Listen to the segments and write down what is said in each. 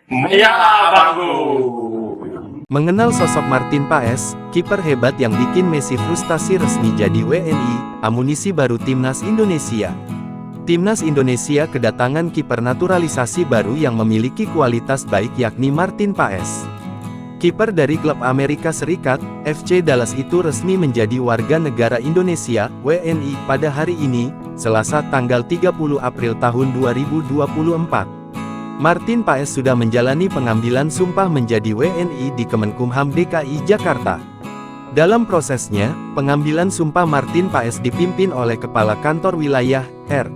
Maya Bagu. Mengenal sosok Martin Paes, kiper hebat yang bikin Messi frustasi resmi jadi WNI, amunisi baru Timnas Indonesia. Timnas Indonesia kedatangan kiper naturalisasi baru yang memiliki kualitas baik yakni Martin Paes. Kiper dari klub Amerika Serikat, FC Dallas itu resmi menjadi warga negara Indonesia, WNI, pada hari ini, Selasa tanggal 30 April tahun 2024. Martin Paes sudah menjalani pengambilan sumpah menjadi WNI di Kemenkumham DKI Jakarta. Dalam prosesnya, pengambilan sumpah Martin Paes dipimpin oleh Kepala Kantor Wilayah, R.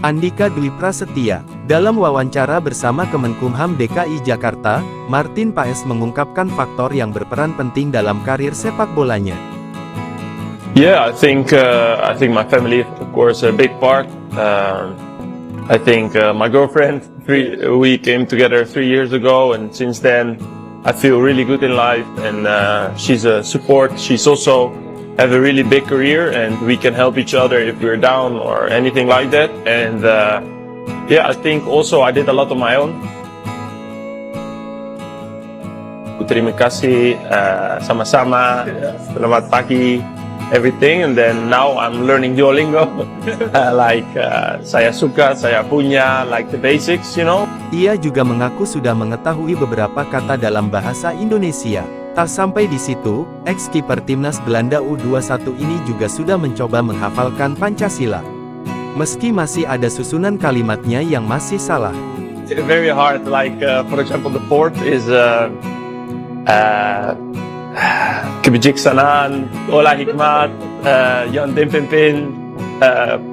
Andika Dwi Prasetya. Dalam wawancara bersama Kemenkumham DKI Jakarta, Martin Paes mengungkapkan faktor yang berperan penting dalam karir sepak bolanya. Yeah, I think my family, of course, a big part. I think my girlfriend, we came together 3 years ago, and since then, I feel really good in life. And she's a support. She's also have a really big career, and we can help each other if we're down or anything like that. And yeah, I think also I did a lot on my own. Terima kasih, sama-sama, selamat pagi, everything. And then now I'm learning Duolingo, saya suka, saya punya, like the basics, you know. Ia juga mengaku sudah mengetahui beberapa kata dalam bahasa Indonesia. Tak sampai di situ, ex-kiper Timnas Belanda U21 ini juga sudah mencoba menghafalkan Pancasila. Meski masih ada susunan kalimatnya yang masih salah. It's very hard, like for example the fourth is kebijaksanaan, olah hikmat, yang dipimpin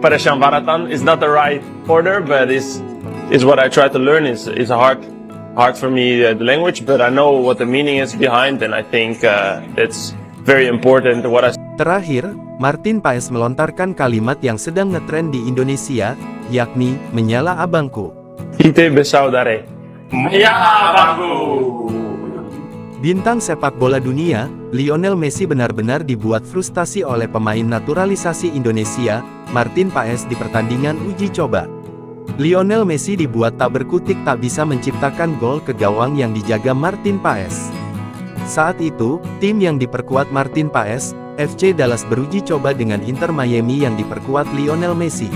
pada syambaratan is not the right order, but is what I try to learn. Is hard for me, the language, but I know what the meaning is behind, and I think it's very important what I. Terakhir, Martin Paes melontarkan kalimat yang sedang ngetren di Indonesia, yakni, menyala abangku. Ite besaudare. Maya Bagu. Bintang sepak bola dunia, Lionel Messi benar-benar dibuat frustasi oleh pemain naturalisasi Indonesia, Martin Paes di pertandingan uji coba. Lionel Messi dibuat tak berkutik tak bisa menciptakan gol ke gawang yang dijaga Martin Paes. Saat itu, tim yang diperkuat Martin Paes, FC Dallas beruji coba dengan Inter Miami yang diperkuat Lionel Messi.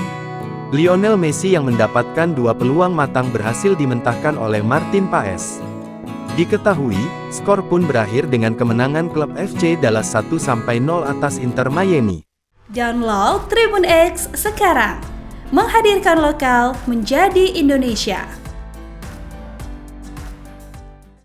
Lionel Messi yang mendapatkan 2 peluang matang berhasil dimentahkan oleh Martin Paes. Diketahui, skor pun berakhir dengan kemenangan klub FC Dallas 1-0 atas Inter Miami. Download Tribun X sekarang. Menghadirkan lokal menjadi Indonesia.